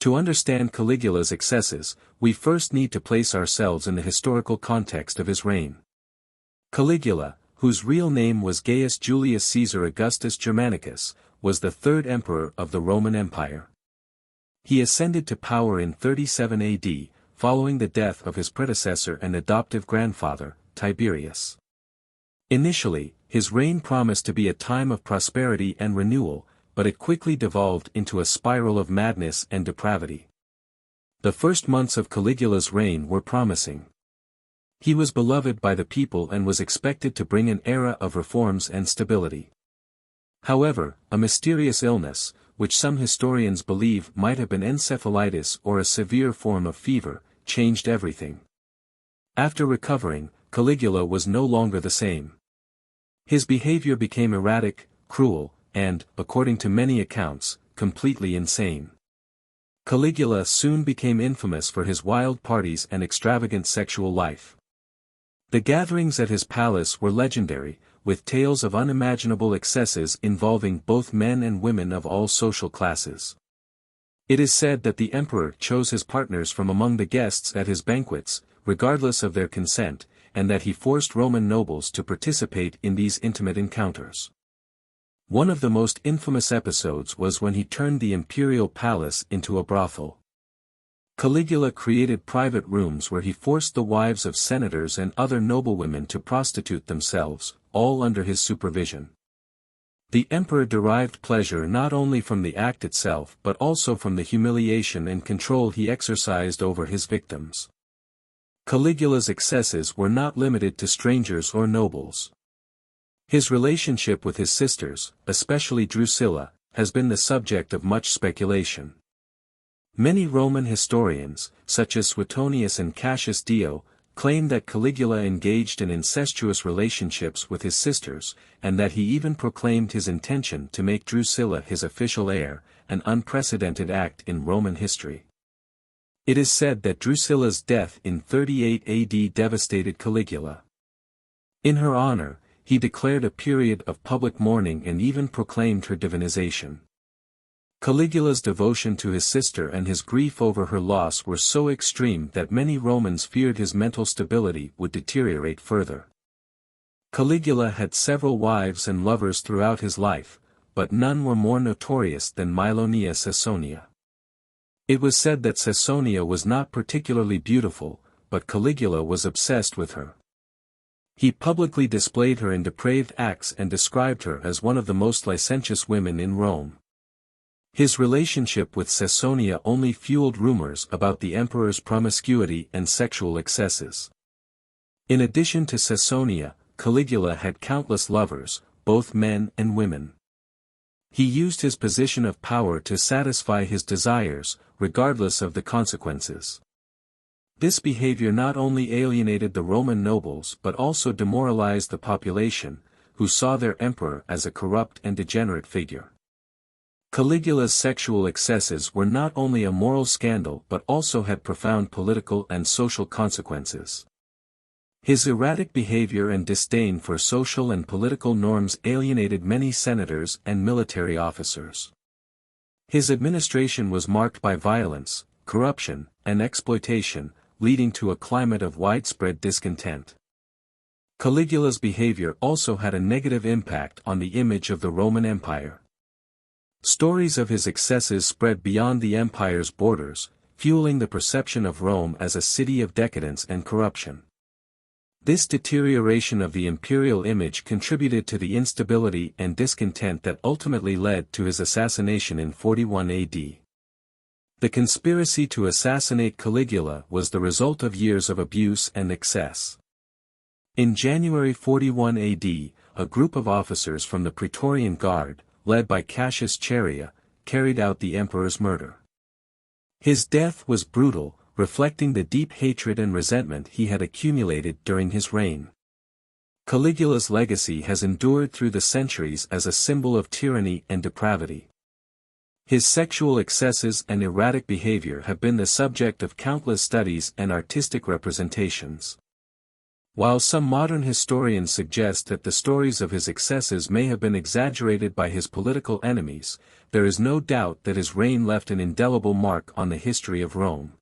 To understand Caligula's excesses, we first need to place ourselves in the historical context of his reign. Caligula, whose real name was Gaius Julius Caesar Augustus Germanicus, was the third emperor of the Roman Empire. He ascended to power in 37 AD, following the death of his predecessor and adoptive grandfather, Tiberius. Initially, his reign promised to be a time of prosperity and renewal, but it quickly devolved into a spiral of madness and depravity. The first months of Caligula's reign were promising. He was beloved by the people and was expected to bring an era of reforms and stability. However, a mysterious illness, which some historians believe might have been encephalitis or a severe form of fever, changed everything. After recovering, Caligula was no longer the same. His behavior became erratic, cruel, and, according to many accounts, completely insane. Caligula soon became infamous for his wild parties and extravagant sexual life. The gatherings at his palace were legendary, with tales of unimaginable excesses involving both men and women of all social classes. It is said that the emperor chose his partners from among the guests at his banquets, regardless of their consent, and that he forced Roman nobles to participate in these intimate encounters. One of the most infamous episodes was when he turned the imperial palace into a brothel. Caligula created private rooms where he forced the wives of senators and other noblewomen to prostitute themselves, all under his supervision. The emperor derived pleasure not only from the act itself but also from the humiliation and control he exercised over his victims. Caligula's excesses were not limited to strangers or nobles. His relationship with his sisters, especially Drusilla, has been the subject of much speculation. Many Roman historians, such as Suetonius and Cassius Dio, claim that Caligula engaged in incestuous relationships with his sisters, and that he even proclaimed his intention to make Drusilla his official heir, an unprecedented act in Roman history. It is said that Drusilla's death in 38 AD devastated Caligula. In her honor, he declared a period of public mourning and even proclaimed her divinization. Caligula's devotion to his sister and his grief over her loss were so extreme that many Romans feared his mental stability would deteriorate further. Caligula had several wives and lovers throughout his life, but none were more notorious than Milonia Caesonia. It was said that Caesonia was not particularly beautiful, but Caligula was obsessed with her. He publicly displayed her in depraved acts and described her as one of the most licentious women in Rome. His relationship with Caesonia only fueled rumors about the emperor's promiscuity and sexual excesses. In addition to Caesonia, Caligula had countless lovers, both men and women. He used his position of power to satisfy his desires, regardless of the consequences. This behavior not only alienated the Roman nobles but also demoralized the population, who saw their emperor as a corrupt and degenerate figure. Caligula's sexual excesses were not only a moral scandal but also had profound political and social consequences. His erratic behavior and disdain for social and political norms alienated many senators and military officers. His administration was marked by violence, corruption, and exploitation, leading to a climate of widespread discontent. Caligula's behavior also had a negative impact on the image of the Roman Empire. Stories of his excesses spread beyond the empire's borders, fueling the perception of Rome as a city of decadence and corruption. This deterioration of the imperial image contributed to the instability and discontent that ultimately led to his assassination in 41 AD. The conspiracy to assassinate Caligula was the result of years of abuse and excess. In January 41 AD, a group of officers from the Praetorian Guard, led by Cassius Chaerea, carried out the emperor's murder. His death was brutal, reflecting the deep hatred and resentment he had accumulated during his reign. Caligula's legacy has endured through the centuries as a symbol of tyranny and depravity. His sexual excesses and erratic behavior have been the subject of countless studies and artistic representations. While some modern historians suggest that the stories of his excesses may have been exaggerated by his political enemies, there is no doubt that his reign left an indelible mark on the history of Rome.